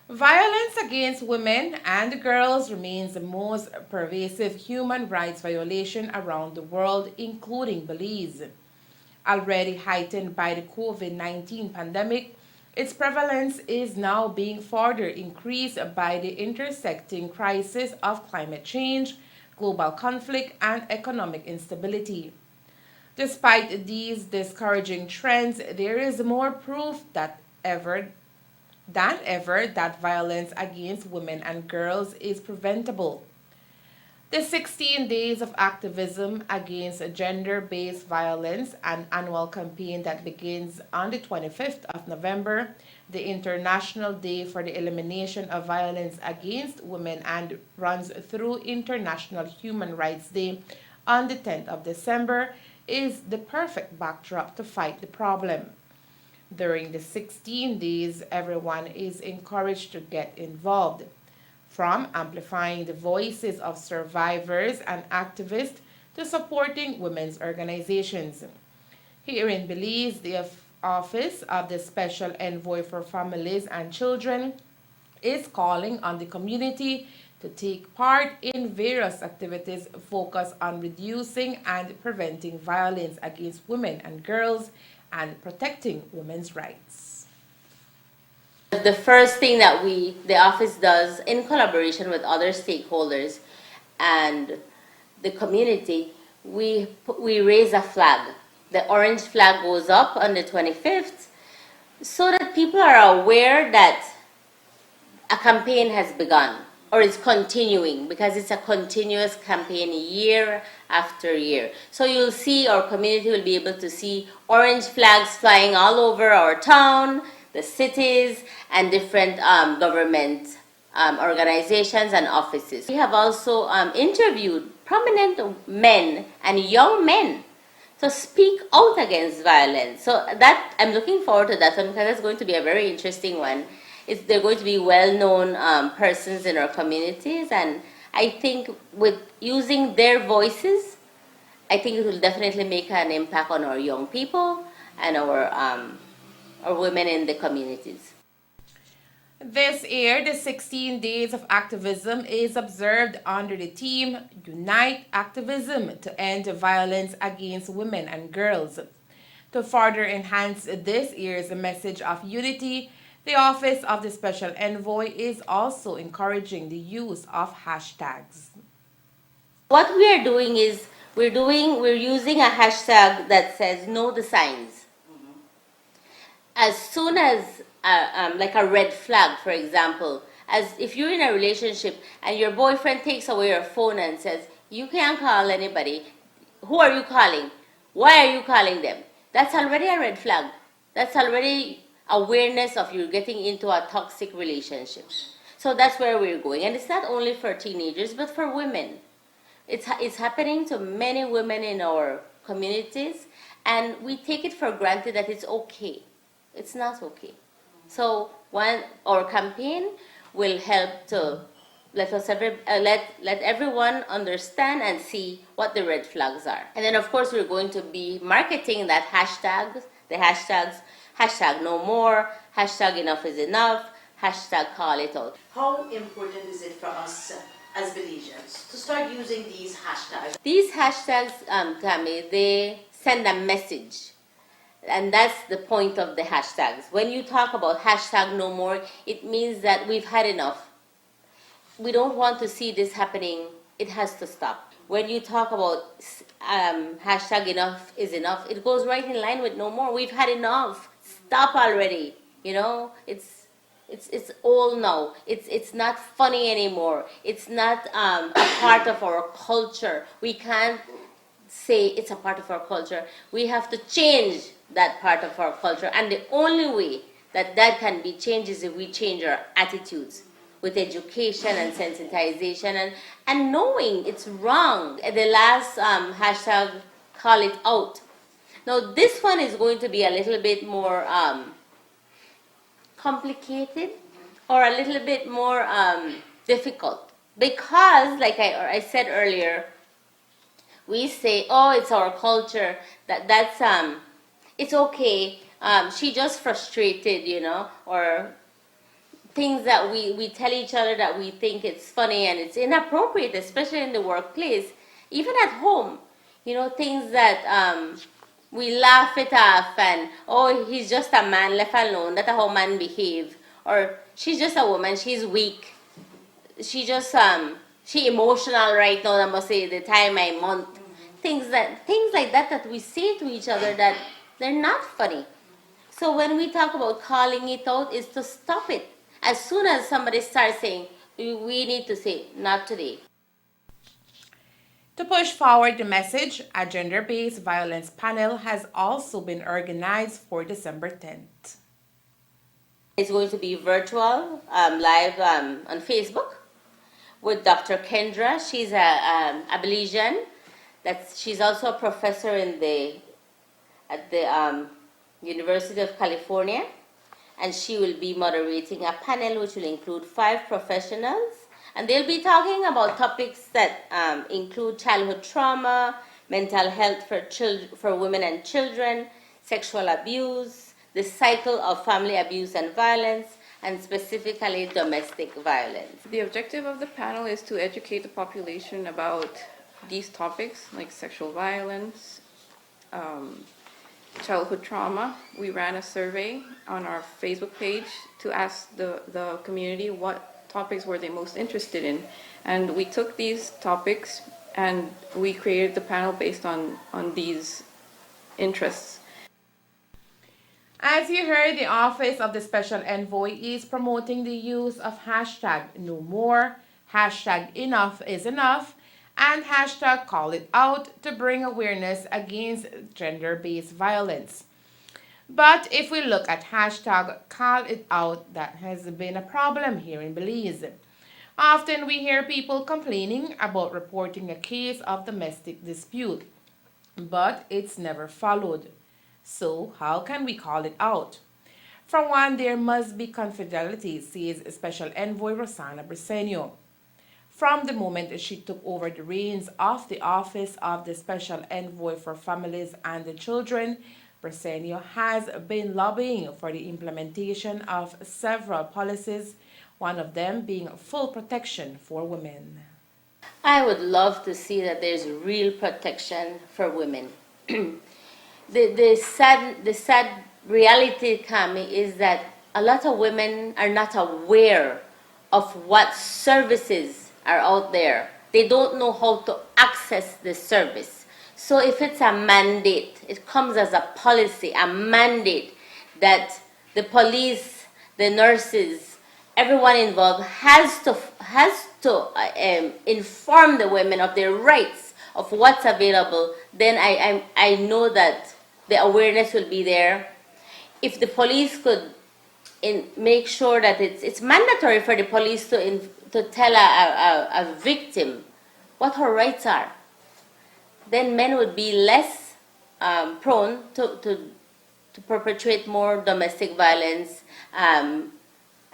Violence against women and girls remains the most pervasive human rights violation around the world, including Belize. Already heightened by the COVID 19 pandemic, its prevalence is now being further increased by the intersecting crisis of climate change, global conflict, and economic instability. Despite these discouraging trends, there is more proof than ever that violence against women and girls is preventable. The 16 Days of Activism Against Gender Based Violence, an annual campaign that begins on the 25th of November, the International Day for the Elimination of Violence Against Women, and runs through International Human Rights Day on the 10th of December, is the perfect backdrop to fight the problem. During the 16 days, everyone is encouraged to get involved, from amplifying the voices of survivors and activists to supporting women's organizations. Here in Belize, the Office of the Special Envoy for Families and Children is calling on the community to take part in various activities focused on reducing and preventing violence against women and girls and protecting women's rights. The first thing that the office does in collaboration with other stakeholders and the community, we raise a flag. The orange flag goes up on the 25th so that people are aware that a campaign has begun or is continuing, because it's a continuous campaign year after year. So you'll see, our community will be able to see orange flags flying all over our town, the cities, and different government organizations and offices. We have also interviewed prominent men and young men to speak out against violence. So that, I'm looking forward to that one, because it's going to be a very interesting one. They're going to be well-known persons in our communities, and I think with using their voices, I think it will definitely make an impact on our young people and our women in the communities. This year, the 16 Days of Activism is observed under the theme Unite Activism to End Violence Against Women and Girls. To further enhance this year's message of unity, the Office of the Special Envoy is also encouraging the use of hashtags. What we are doing is we're using a hashtag that says know the signs. As soon as like a red flag, for example, as if you're in a relationship and your boyfriend takes away your phone and says you can't call anybody, who are you calling? Why are you calling them? That's already a red flag. That's already awareness of you getting into a toxic relationship. So that's where we're going, and it's not only for teenagers but for women. It's happening to many women in our communities, and we take it for granted that it's okay. It's not okay. So our campaign will help to let everyone understand and see what the red flags are. And then of course we're going to be marketing that the hashtags, hashtag no more, hashtag enough is enough, hashtag call it out. How important is it for us as Belizeans to start using these hashtags? These hashtags, Tammy, they send a message. And that's the point of the hashtags. When you talk about hashtag no more, it means that we've had enough. We don't want to see this happening. It has to stop. When you talk about hashtag enough is enough, it goes right in line with no more. We've had enough. Stop already. You know, it's all now. It's not funny anymore. It's not a part of our culture. We can't say it's a part of our culture. We have to change that part of our culture, and the only way that can be changed is if we change our attitudes with education and sensitization and knowing it's wrong. The last hashtag, call it out. Now this one is going to be a little bit more complicated, or a little bit more difficult, because like I said earlier, we say, oh, it's our culture, that's it's okay, she just frustrated, or things that we tell each other that we think it's funny and it's inappropriate, especially in the workplace, even at home. Things that we laugh it off and, oh, he's just a man, left alone, that's how men behave. Or she's just a woman, she's weak. She emotional right now, I must say, the time I month. Things like that we say to each other that they're not funny. So when we talk about calling it out, is to stop it. As soon as somebody starts saying, we need to say, not today. To push forward the message, a gender-based violence panel has also been organized for December 10th. It's going to be virtual, live on Facebook with Dr. Kendra. She's a Belizean. She's also a professor at the University of California, and she will be moderating a panel which will include 5 professionals, and they'll be talking about topics that include childhood trauma, mental health for women and children, sexual abuse, the cycle of family abuse and violence, and specifically domestic violence. The objective of the panel is to educate the population about these topics like sexual violence, childhood trauma. We ran a survey on our Facebook page to ask the community what topics were they most interested in. And we took these topics and we created the panel based on these interests. As you heard, the Office of the Special Envoy is promoting the use of hashtag no more, hashtag enough is enough, and hashtag call it out to bring awareness against gender-based violence. But if we look at hashtag call it out, that has been a problem here in Belize. Often we hear people complaining about reporting a case of domestic dispute, but it's never followed. So how can we call it out? For one, there must be confidentiality, says Special Envoy Rosanna Briceño. From the moment she took over the reins of the Office of the Special Envoy for Families and the Children, Briceño has been lobbying for the implementation of several policies, one of them being full protection for women. I would love to see that there's real protection for women. The sad reality, Kami, is that a lot of women are not aware of what services are out there. They don't know how to access the service. So if it's a mandate, it comes as a policy, a mandate that the police, the nurses, everyone involved has to inform the women of their rights, of what's available, then I know that the awareness will be there. If the police could make sure that it's mandatory for the police to tell a victim what her rights are, then men would be less prone to perpetrate more domestic violence and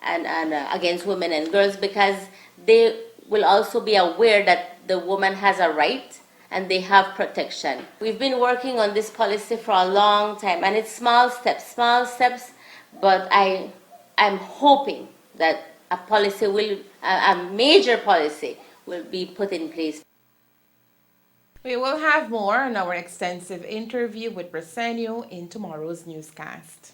against women and girls, because they will also be aware that the woman has a right and they have protection. We've been working on this policy for a long time, and it's small steps, but I'm hoping that a major policy will be put in place. We will have more on our extensive interview with Briceño in tomorrow's newscast.